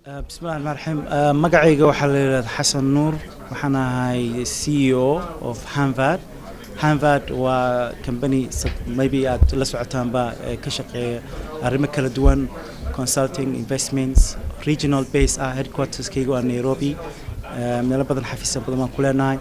بسم الله الرحمن الرحيم magacayga waxaa la yiraahdaa Xasan Nuur waxaan ahay CEO of Hanvad waa company maybe aad la socotaan ba ka shaqeeya arrimo kala duwan consulting investments regional base headquarters kaygu waa Nairobi meel badan xafiisyo badan aan ku leenahay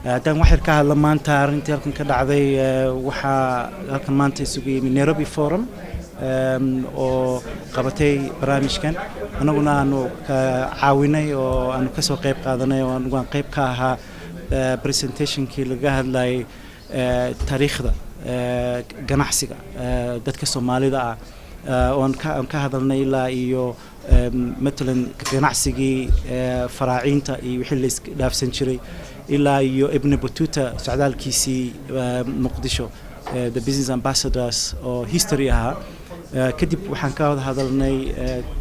hadaan wax yar ka hadla maanta arrintii halkan ka dhacday waxa halkan maanta isugu yimid Nairobi forum oo qabtay barnaamijkan anaguna aanu caawinay oo aanu ka soo qayb qaadanay oo aanu qayb ka ahaa presentationkii laga hadlayay taariikhda ganacsiga dadka Soomaalida oo aan ka hadalnay ilaa iyo مثلا ganacsigii faraacinta iyo wixii la iska dhaafsan jiray ilaa iyo ibn Battuta socdaalkiisii Muqdisho the business ambassadors oo history ahaa kadib waxaan ka wada hadalnay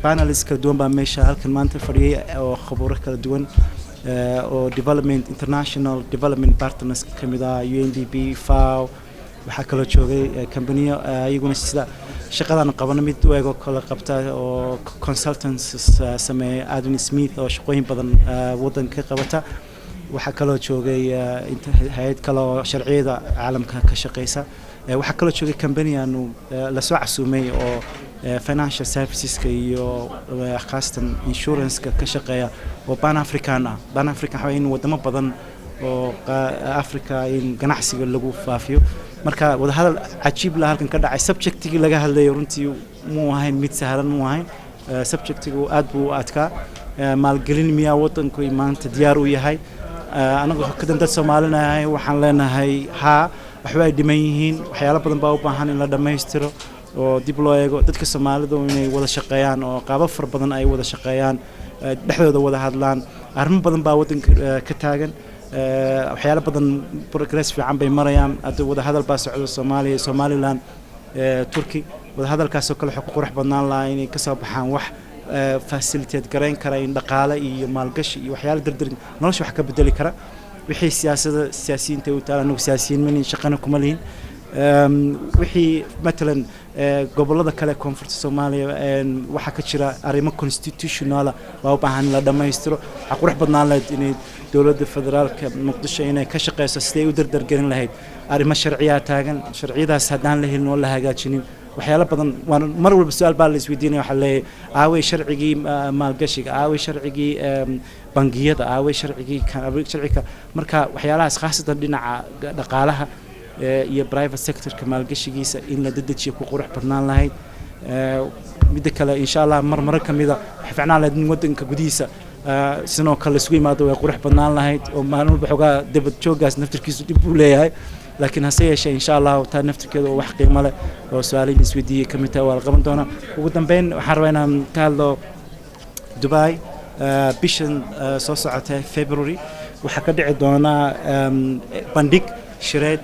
panelists kala duwan baa meesha halkan maanta fadhiyay oo khubaro kala duwan oo development international development partners kamid ah UNDP FAO waxa kala joogay company ayaguna sida shaqadan qabana mid weego kala qabta oo consultants sameeyay Adam Smith oo shaqooyin badan wadanka qabata waxa kala joogay hay'ad kala sharciyada caalamka ka shaqeysa waxa kala joogay company aanu la soo casuumay oo financial services iyo khaasatan insurance ka shaqeeya oo pan african waxa in wadamo badan oo Africa in ganacsiga lagu faafiyo marka wada hadal cajiib la halkan ka dhacay subjectigi laga hadlay runtii muu ahayn mid sahlan muu ahayn subjectigu aad buu adkaa maalgelin miyaa wadanku maanta diyaar u yahay anagu ka dad Soomaaliyeed waxaan leenahay waxba ay dhiman yihiin waxyaalo badan baa u baahan in la dhameystiro oo dib loo eego dadka Soomaalida inay wada shaqeeyaan oo qaabab far badan ay wada shaqeeyaan dhexdooda wada hadlaan arrimo badan baa wadanka ka taagan waxyaalo badan progress fiican bay marayaan wada hadal baa socdo Soomaaliya Somaliland Turkey wada hadalkaas oo kale xog qurux badnaan la inay ka soo baxaan wax facilitate gareyn kara in dhaqaale iyo maalgashi iyo waxyaalo dardar nolosha wax ka bedeli kara wixii siyaasiyiinta u taagan siyaasiyiin min shaqana kuma lihin wixii مثلا gobolada kale koonfurta Soomaaliya waxa ka jira arrimo constitutional oo u baahan la dhameystiro qurux badnaan lahayd in dawladda federaalka Muqdisho inay ka shaqeyso sidii u dardar gelin lahayd arrimo sharciya taagan sharciyadaas hadaan la helin oo la hagaajinin waxyaalo badan waan mar walba su'aal baa la isweydiinay waxa leeyahay aaway sharcigii maalgashiga aaway sharcigii bangiyada aaway sharciga marka waxyaalahaas khaasatan dhinaca dhaqaalaha iyo private sector ka maalgashigiisa in la dedejiyo ku qurux badnaan lahayd mid kale insha Allah mar kamida xifnaan lahayd wadanka gudihiisa sidoo kale isugu yimaado way qurux badnaan lahayd oo maalmo xogaa dibad joogaas naftirkiisu dib u leeyahay laakiin hase yeeshee insha Allah taa naftirkeeda wax qiimo leh oo su'aalaha isweydiiyay kamid ah waa qaban doona ugu dambeyn waxaan rabaa inaan ka hadlo Dubai bishan soo socota February waxa ka dhici doona bandhig shireed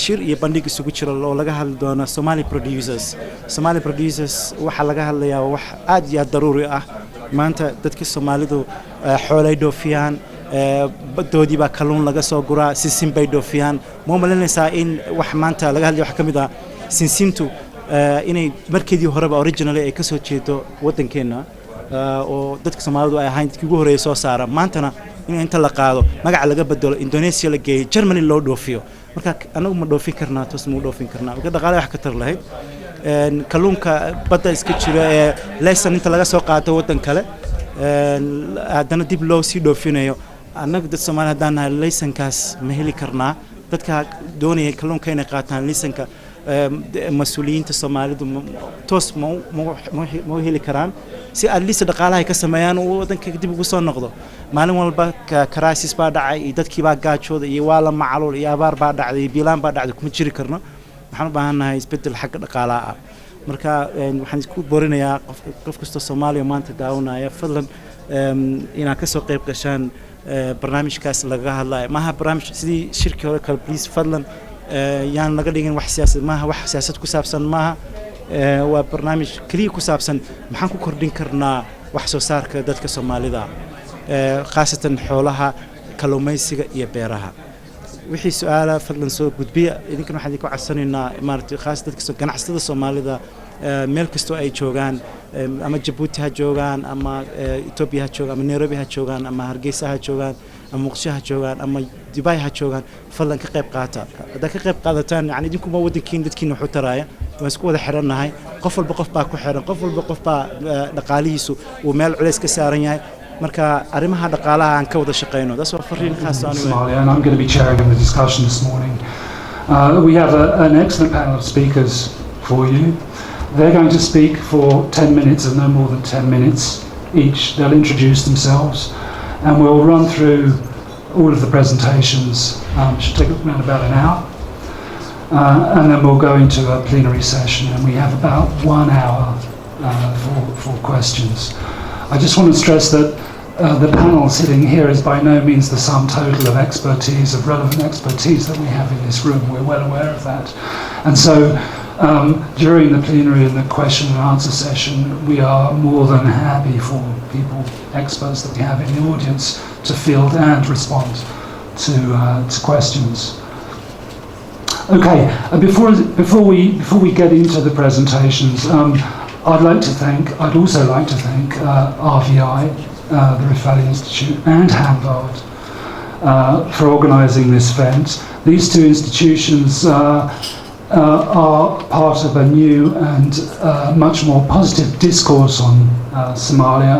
shir iyo bandhig isugu jira oo laga hadli doona Somali producers waxa laga hadlayaa wax aad iyo daruuri ah maanta dadka Soomaalidu xoolay doofiyaan badoodii baa kalluun laga soo guraa sinsin bay doofiyaan ma malinaysaa in wax maanta laga hadlayo wax kamid ah sinsintu inay markeedii horeba originally ay ka soo jeedo wadankeena oo dadka Soomaalidu ay ahayn dadkii ugu horeeyay soo saara maantana in inta la qaado magac laga bedelo Indonesia la geeyo Germany loo dhoofiyo marka anagu ma dhoofin karnaa toos ma dhoofin karnaa marka dhaqaale wax ka tar lahayd kalluunka badda iska jira ee lesson inta laga soo qaato wadan kale haddana dib loo sii dhoofinayo anagu dad Soomaali hadaan nahay lessonkaas ma heli karnaa dadka doonaya kalluunka inay qaataan lessonka mas'uuliyiinta Soomaalidu toos ma heli karaan si at least dhaqaalaha ka sameeyaan oo wadanka dib ugu soo noqdo maalin walba crisis baa dhacay dadkii baa gaajooda iyo waa la macluul iyo abaar baa dhacday biilaan baa dhacday kuma jiri karno waxaan u baahanahay isbedel xagga dhaqaalaha marka waxaan isku boorinayaa qof kasta Soomaaliya maanta daawanaya fadlan inaan ka soo qayb gashaan barnaamijkaas laga hadlayo maaha barnaamij sidii shirkii hore kale please fadlan yaan laga dhigin wax siyaasad maaha wax siyaasad ku saabsan maaha waa barnaamij kaliya ku saabsan maxaan ku kordhin karnaa wax soo saarka dadka Soomaalida khaasatan xoolaha kalluumaysiga iyo beeraha wixii su'aala fadlan soo gudbiya idinkan waxaan ku codsanaynaa maartay khaas dadka ganacsatada Soomaalida meel kasto ay joogaan ama Djibouti ha joogaan ama Ethiopia ha joogaan ama Nairobi ha joogaan ama Hargeysa ha joogaan ama Muqdisho ha joogaan ama Dubai ha joogaan fadlan ka qayb qaata hadda ka qayb qaadataan yani idinku ma wadankiin dadkiina wuxuu taraaya waan isku wada xirannahay qof walba qof baa ku xiran qof walba qof baa dhaqaalihiisu uu meel culays ka saaran yahay marka arrimaha dhaqaalaha aan ka wada shaqeyno that's what fariin khaas ah Somalia, and I'm going to be chairing the discussion this morning. We have an excellent panel of speakers for you. They're going to speak for 10 minutes or no more than 10 minutes each. They'll introduce themselves and we'll run through all of the presentations. Should take around about an hour. And then we'll go into a plenary session and we have about 1 hour for questions. I just want to stress that the panel sitting here is by no means the sum total of expertise, of relevant expertise that we have in this room. We're well aware of that. And so during the plenary and the question and answer session, we are more than happy for people, experts that we have in the audience, to field and respond to questions. Okay, before we get into the presentations, I'd also like to thank RVI, the Rifali Institute, and Hanvard for organising this event. These two institutions are part of a new and much more positive discourse on Somalia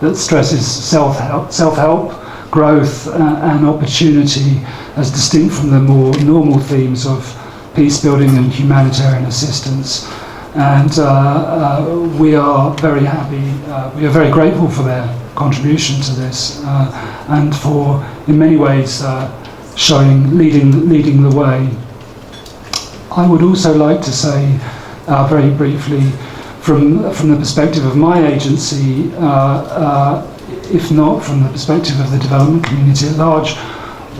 that stresses self-help, growth and opportunity as distinct from the more normal themes of peace building and humanitarian assistance. And we are very happy, we are very grateful for their contribution to this and for, in many ways, leading the way. I would also like to say very briefly, from the perspective of my agency, if not from the perspective of the development community at large,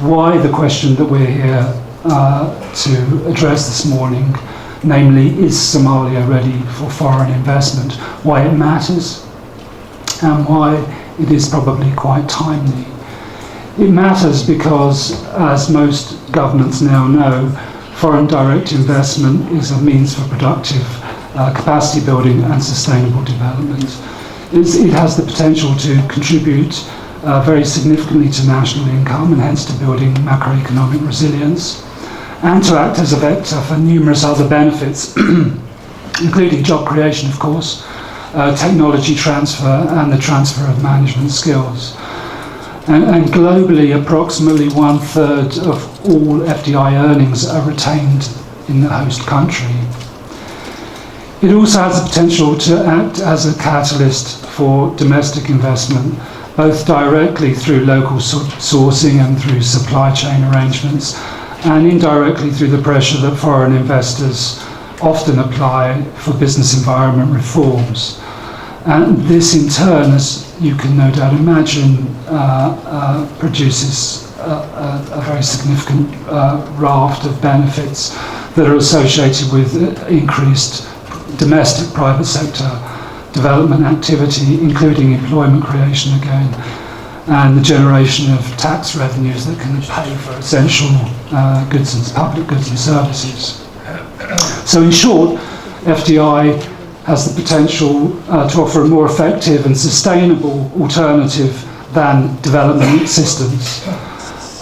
why the question that we're here to address this morning, namely, is Somalia ready for foreign investment? Why it matters, and why it is probably quite timely. It matters because, as most governments now know, foreign direct investment is a means for productive capacity building and sustainable development. It has the potential to contribute very significantly to national income and hence to building macroeconomic resilience, and to act as a vector for numerous other benefits, including job creation, of course, technology transfer and the transfer of management skills. And globally, approximately 1/3 of all FDI earnings are retained in the host country. It also has the potential to act as a catalyst for domestic investment, both directly through local sourcing and through supply chain arrangements, and indirectly through the pressure that foreign investors often apply for business environment reforms. And this in turn, as you can no doubt imagine, produces a very significant raft of benefits that are associated with increased domestic private sector development activity, including employment creation again, and the generation of tax revenues that can pay for essential goods and public goods and services. So in short, FDI has the potential to offer a more effective and sustainable alternative than development assistance,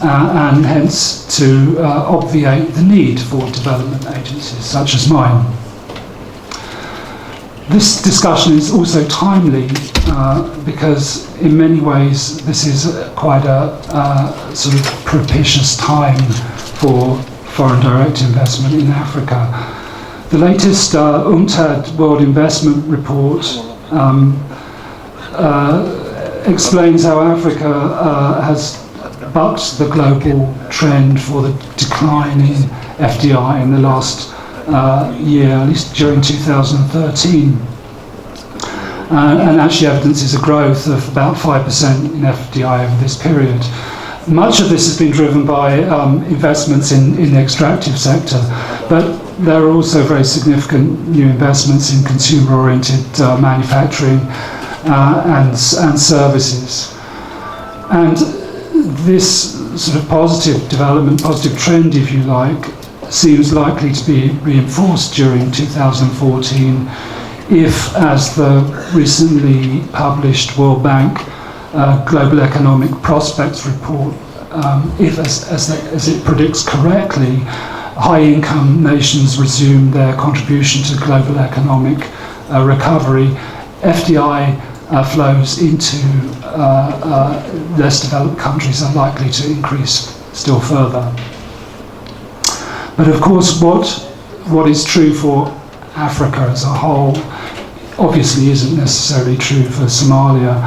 and hence to obviate the need for development agencies such as mine. This discussion is also timely because in many ways this is quite a sort of propitious time for foreign direct investment in Africa. The latest UNCTAD World Investment Report explains how Africa has bucked the global trend for the decline in FDI in the last year, at least during 2013. And actually evidences a growth of about 5% in FDI over this period. Much of this has been driven by investments in the extractive sector, but there are also very significant new investments in consumer-oriented manufacturing and services. And this sort of positive development, positive trend, if you like, seems likely to be reinforced during 2014 if, as the recently published World Bank Global Economic Prospects report, if, as it predicts correctly, high-income nations resume their contribution to global economic recovery, FDI flows into less developed countries are likely to increase still further. But of course, what is true for Africa as a whole obviously isn't necessarily true for Somalia,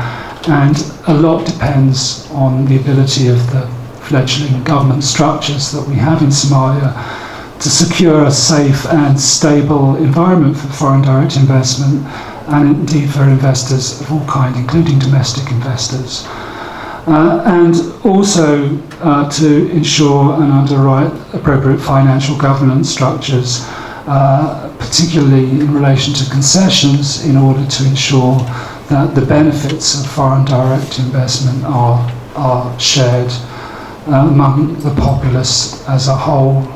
and a lot depends on the ability of the fledgling government structures that we have in Somalia to secure a safe and stable environment for foreign direct investment, and indeed for investors of all kinds, including domestic investors. And also to ensure and underwrite appropriate financial governance structures, particularly in relation to concessions, in order to ensure that the benefits of foreign direct investment are shared among the populace as a whole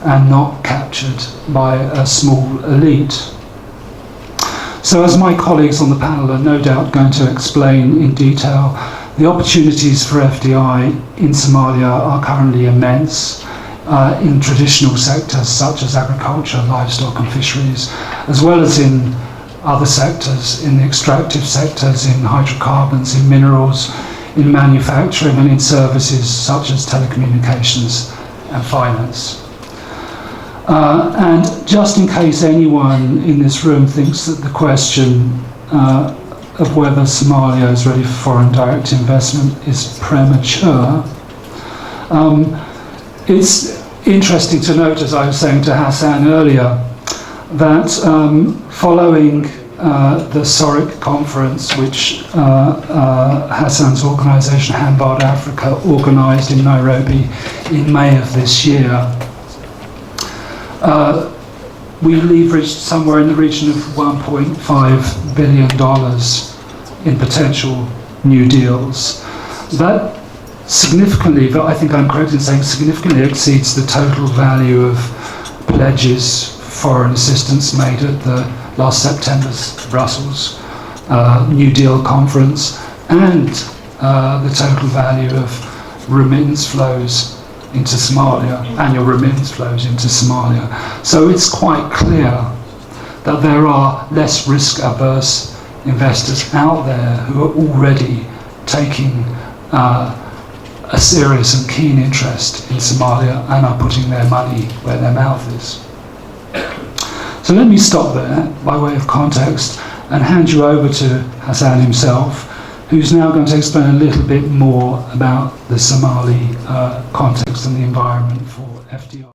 and not captured by a small elite. So, as my colleagues on the panel are no doubt going to explain in detail, the opportunities for FDI in Somalia are currently immense in traditional sectors such as agriculture, livestock and fisheries, as well as in other sectors, in the extractive sectors, in hydrocarbons, in minerals, in manufacturing and in services such as telecommunications and finance. And just in case anyone in this room thinks that the question of whether Somalia is ready for foreign direct investment is premature, it's interesting to note, as I was saying to Hassan earlier, that following the SORIC conference, which Hassan's organisation Hanvad Africa organised in Nairobi in May of this year, we leveraged somewhere in the region of $1.5 billion in potential new deals. That significantly, I think I'm correct in saying, significantly exceeds the total value of pledges for foreign assistance made at the last September's Brussels New Deal conference, and the total value of remittance flows into Somalia, annual remittance flows into Somalia. So it's quite clear that there are less risk-averse investors out there who are already taking a serious and keen interest in Somalia and are putting their money where their mouth is. So let me stop there by way of context and hand you over to Hassan himself, who's now going to explain a little bit more about the Somali context and the environment for FDI.